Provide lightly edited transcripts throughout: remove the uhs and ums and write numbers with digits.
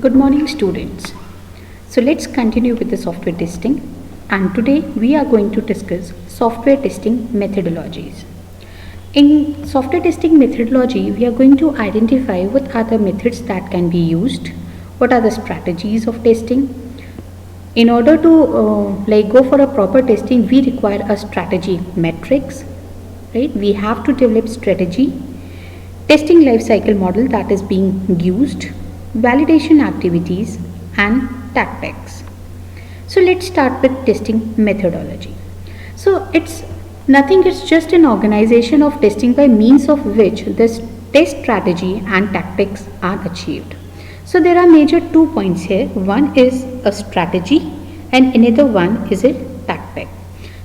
Good morning, students. So let's continue with the software testing, and today we are going to discuss software testing methodologies. In software testing methodology, we are going to identify what are the methods that can be used, what are the strategies of testing. In order to go for a proper testing, we require a strategy metrics, right? We have to develop strategy, testing life cycle model that is being used, validation activities and tactics. So let's start with testing methodology. So it's nothing, it's just an organization of testing by means of which this test strategy and tactics are achieved. So there are major 2 points here. One is a strategy and another one is a tactic.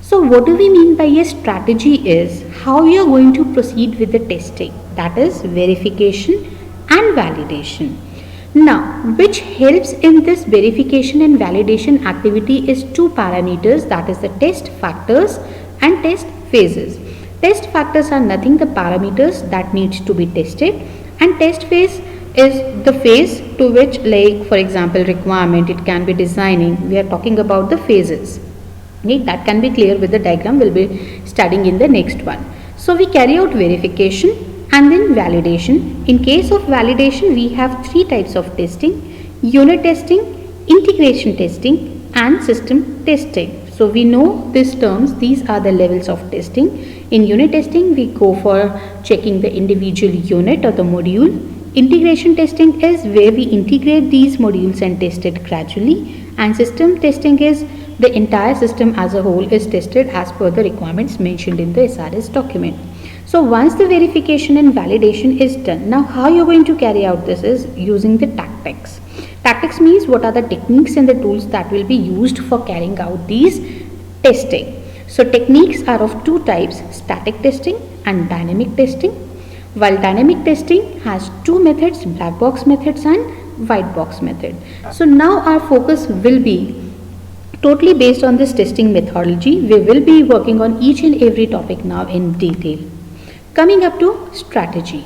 So what do we mean by a strategy is how you are going to proceed with the testing, that is verification and validation. Now, which helps in this verification and validation activity is two parameters, that is the test factors and test phases. Test factors are nothing, the parameters that needs to be tested, and test phase is the phase to which, like for example requirement, it can be designing, we are talking about the phases. Okay, that can be clear with the diagram we'll be studying in the next one. So we carry out verification and then validation. In case of validation, we have three types of testing: unit testing, integration testing and system testing. So we know these terms, these are the levels of testing. In unit testing, we go for checking the individual unit or the module. Integration testing is where we integrate these modules and test it gradually, and system testing is the entire system as a whole is tested as per the requirements mentioned in the SRS document. So once the verification and validation is done, now how you're going to carry out this is using the tactics. Tactics means what are the techniques and the tools that will be used for carrying out these testing. So techniques are of two types: static testing and dynamic testing. While dynamic testing has two methods, black box methods and white box method. So now our focus will be totally based on this testing methodology. We will be working on each and every topic now in detail. Coming up to strategy.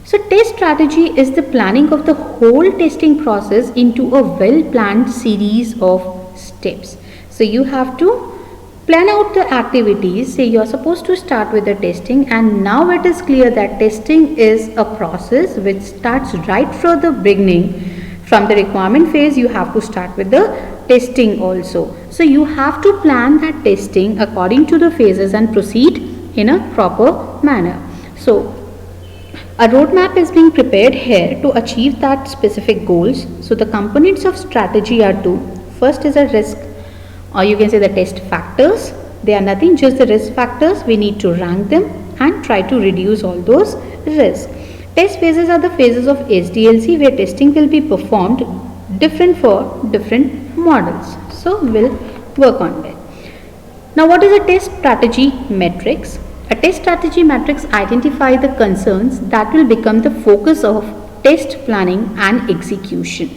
So test strategy is the planning of the whole testing process into a well planned series of steps. So you have to plan out the activities. Say you are supposed to start with the testing, and now it is clear that testing is a process which starts right from the beginning. From the requirement phase, you have to start with the testing also. So you have to plan that testing according to the phases and proceed in a proper manner. So a roadmap is being prepared here to achieve that specific goals. So the components of strategy are two. First is a risk, or you can say the test factors. They are nothing, just the risk factors. We need to rank them and try to reduce all those risks. Test phases are the phases of SDLC where testing will be performed different for different models. So we'll work on that. Now what is a test strategy matrix? A test strategy matrix identifies the concerns that will become the focus of test planning and execution.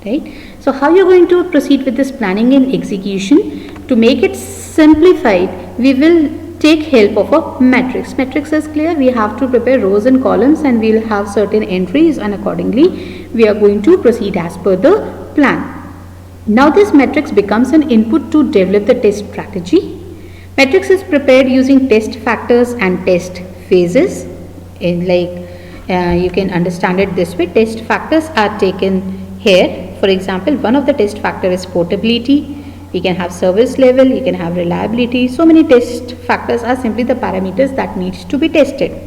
Right? So how you're going to proceed with this planning and execution? To make it simplified, we will take help of a matrix. Matrix is clear. We have to prepare rows and columns, and we'll have certain entries, and accordingly we are going to proceed as per the plan. Now this matrix becomes an input to develop the test strategy. Matrix is prepared using test factors and test phases. You can understand it this way. Test factors are taken here. For example, one of the test factor is portability. We can have service level, you can have reliability. So many test factors are simply the parameters that needs to be tested.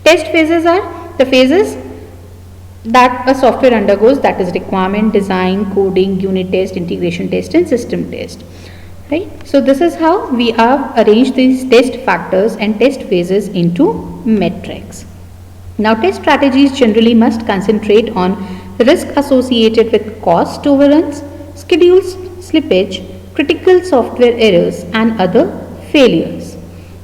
Test phases are the phases that a software undergoes, that is requirement, design, coding, unit test, integration test and system test. Right? So this is how we have arranged these test factors and test phases into metrics. Now test strategies generally must concentrate on risk associated with cost overruns, schedules slippage, critical software errors and other failures.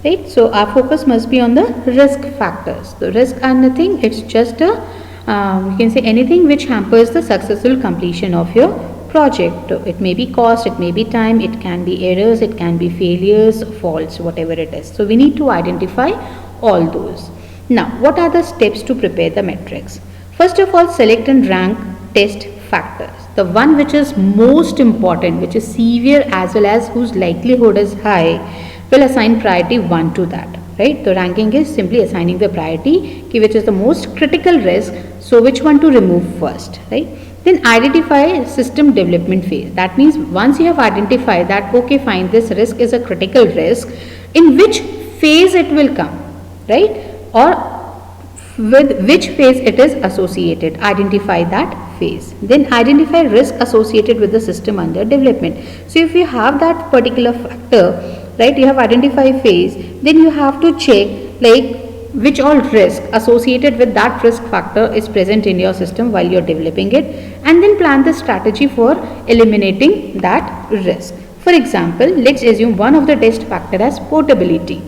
Right? So our focus must be on the risk factors. The risk are nothing, it's just a you can say anything which hampers the successful completion of your project. It may be cost, it may be time, it can be errors, it can be failures, faults, whatever it is. So we need to identify all those. Now what are the steps to prepare the metrics? First of all, select and rank test factors. The one which is most important, which is severe as well as whose likelihood is high, will assign priority 1 to that. Right? The ranking is simply assigning the priority, which is the most critical risk, so which one to remove first. Right? Then identify system development phase. That means once you have identified that, okay fine, this risk is a critical risk, in which phase it will come, right? Or with which phase it is associated, identify that phase. Then identify risk associated with the system under development. So if you have that particular factor, right, you have identified phase, then you have to check like which all risk associated with that risk factor is present in your system while you are developing it, and then plan the strategy for eliminating that risk. For example, let's assume one of the test factor as portability.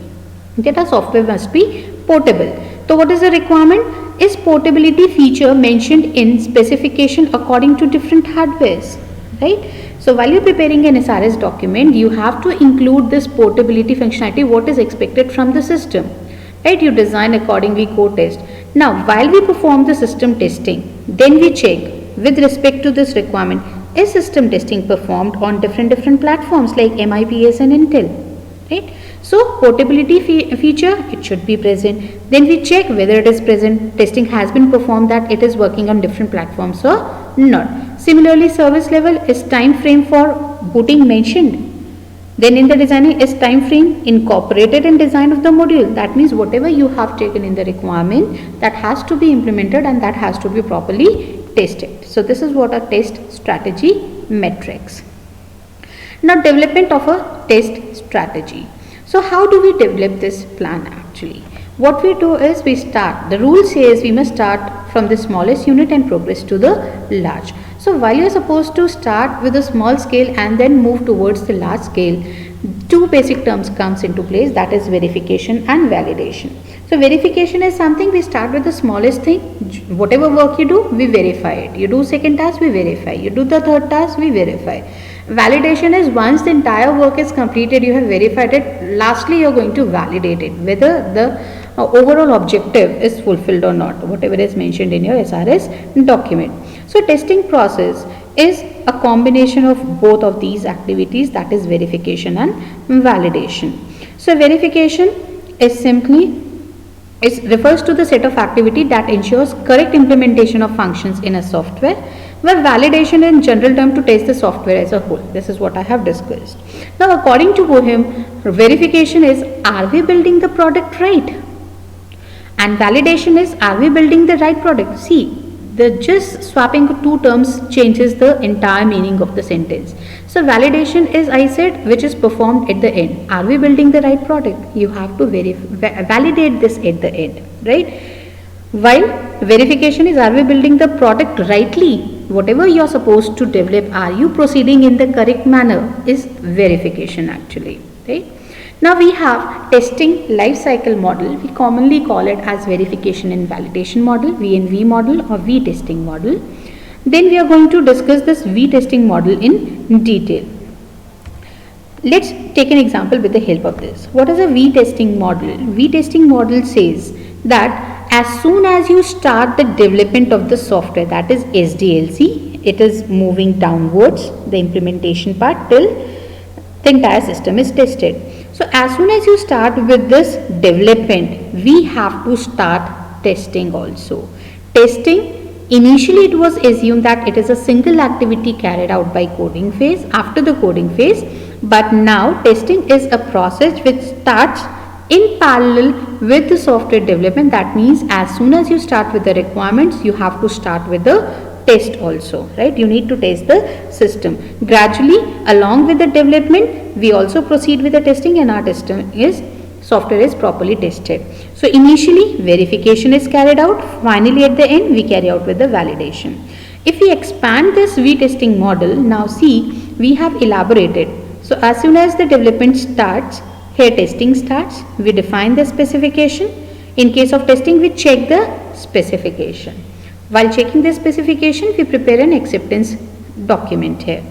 That our software must be portable. So what is the requirement? Is portability feature mentioned in specification according to different hardwares, right? So while you're preparing an SRS document, you have to include this portability functionality, what is expected from the system, right? You design accordingly, code test. Now while we perform the system testing, then we check with respect to this requirement, is system testing performed on different platforms like MIPS and Intel, right? So portability feature, it should be present. Then we check whether it is present, testing has been performed, that it is working on different platforms or not. Similarly, service level, is time frame for booting mentioned. Then in the designing, is time frame incorporated in design of the module. That means whatever you have taken in the requirement, that has to be implemented and that has to be properly tested. So this is what a test strategy metrics. Now development of a test strategy. So how do we develop this plan actually? What we do is we start, the rule says we must start from the smallest unit and progress to the large. So while you are supposed to start with a small scale and then move towards the large scale, two basic terms comes into place, that is verification and validation. So verification is something, we start with the smallest thing, whatever work you do, we verify it. You do second task, we verify. You do the third task, we verify. Validation is once the entire work is completed, you have verified it, lastly you are going to validate it, whether the overall objective is fulfilled or not, whatever is mentioned in your SRS document. So testing process is a combination of both of these activities, that is verification and validation. So verification is simply, it refers to the set of activity that ensures correct implementation of functions in a software, where validation in general term to test the software as a whole. This is what I have discussed. Now according to Boehm, verification is, are we building the product right? And validation is, are we building the right product? See, the just swapping two terms changes the entire meaning of the sentence. So validation is, I said, which is performed at the end. Are we building the right product? You have to validate this at the end, right? While verification is, are we building the product rightly? Whatever you are supposed to develop, are you proceeding in the correct manner, is verification actually, right? Now we have testing life cycle model. We commonly call it as verification and validation model, V&V model or V testing model. Then we are going to discuss this V testing model in detail. Let's take an example with the help of this. What is a V testing model? V testing model says that as soon as you start the development of the software, that is SDLC, it is moving downwards, the implementation part, till the entire system is tested. So as soon as you start with this development, we have to start testing also. Testing, initially it was assumed that it is a single activity carried out by coding phase, after the coding phase, but now testing is a process which starts in parallel with the software development. That means as soon as you start with the requirements, you have to start with the test also, right? You need to test the system. Gradually, along with the development, we also proceed with the testing, and our testing is, software is properly tested. So initially verification is carried out, finally at the end we carry out with the validation. If we expand this V testing model, now see, we have elaborated. So as soon as the development starts, here testing starts, we define the specification. In case of testing, we check the specification. While checking the specification, we prepare an acceptance document here.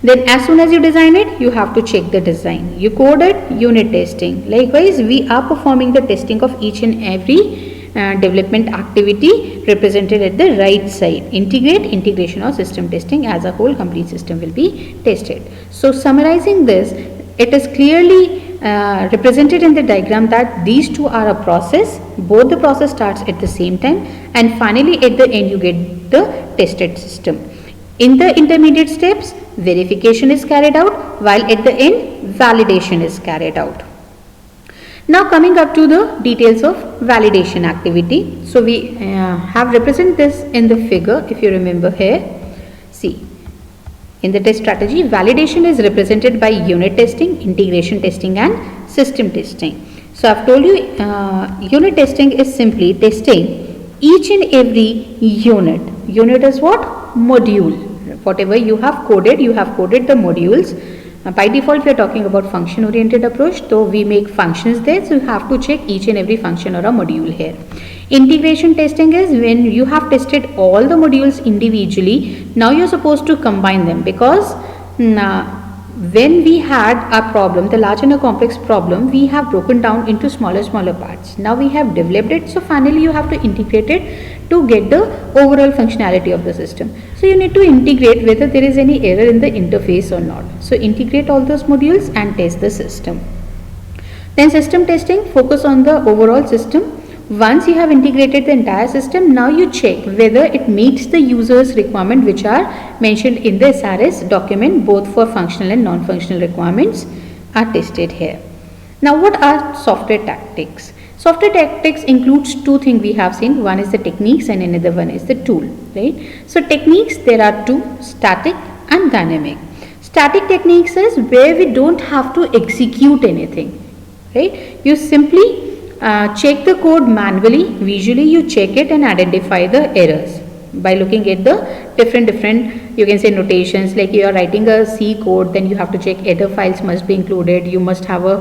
Then as soon as you design it, you have to check the design. You code it, unit testing. Likewise, we are performing the testing of each and every development activity represented at the right side. Integrate, integration or system testing. As a whole, complete system will be tested. So summarizing this, it is clearly represented in the diagram that these two are a process. Both the process starts at the same time, and finally at the end you get the tested system. In the intermediate steps, verification is carried out, while at the end validation is carried out. Now coming up to the details of validation activity. So we have represented this in the figure, if you remember here. See, in the test strategy, validation is represented by unit testing, integration testing and system testing. So I have told you unit testing is simply testing each and every unit. Unit is what? Module. Whatever you have coded the modules. By default we are talking about function oriented approach, so we make functions there, so you have to check each and every function or a module here. Integration testing is when you have tested all the modules individually, now you are supposed to combine them, because when we had a problem, the large and a complex problem, we have broken down into smaller parts. Now we have developed it, so finally you have to integrate it to get the overall functionality of the system. So you need to integrate whether there is any error in the interface or not. So integrate all those modules and test the system. Then system testing, focus on the overall system. Once you have integrated the entire system, now you check whether it meets the user's requirement which are mentioned in the SRS document. Both for functional and non-functional requirements are tested here. Now what are software tactics? Software tactics includes two things we have seen. One is the techniques and another one is the tool, right? So techniques, there are two, static and dynamic. Static techniques is where we don't have to execute anything, right? You simply check the code manually. Visually you check it and identify the errors by looking at the different you can say notations. Like you are writing a C code, then you have to check header files must be included, you must have a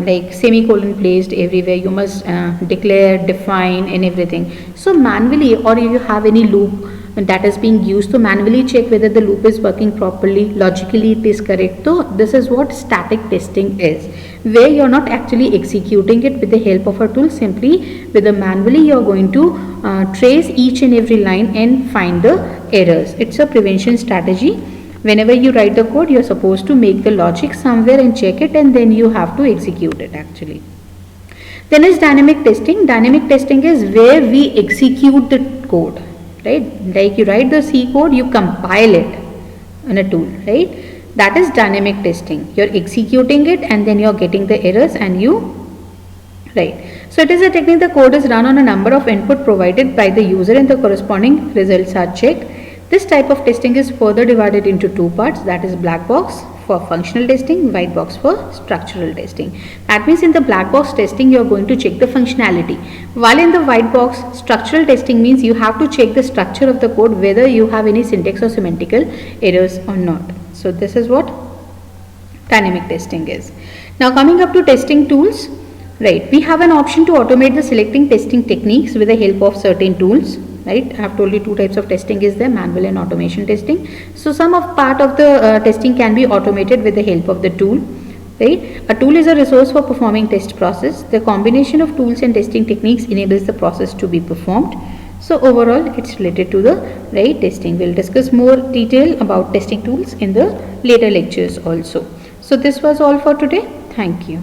like semicolon placed everywhere, you must declare, define and everything. So manually, or if you have any loop that is being used, to manually check whether the loop is working properly, logically it is correct. So this is what static testing is, where you are not actually executing it with the help of a tool. Simply with the manually you are going to trace each and every line and find the errors. It's a prevention strategy. Whenever you write the code, you are supposed to make the logic somewhere and check it, and then you have to execute it actually. Then is dynamic testing. Dynamic testing is where we execute the code, right? Like you write the C code, you compile it in a tool, right? That is dynamic testing. You're executing it and then you're getting the errors and you write. So it is a technique. The code is run on a number of input provided by the user and the corresponding results are checked. This type of testing is further divided into two parts, that is black box for functional testing, white box for structural testing. That means in the black box testing you are going to check the functionality, while in the white box structural testing means you have to check the structure of the code, whether you have any syntax or semantical errors or not. So this is what dynamic testing is. Now coming up to testing tools, right, we have an option to automate the selecting testing techniques with the help of certain tools. Right, I have told you two types of testing is there, manual and automation testing. So some of part of the testing can be automated with the help of the tool. Right, a tool is a resource for performing test process. The combination of tools and testing techniques enables the process to be performed. So overall it's related to the right testing. We'll discuss more detail about testing tools in the later lectures also. So this was all for today. Thank you.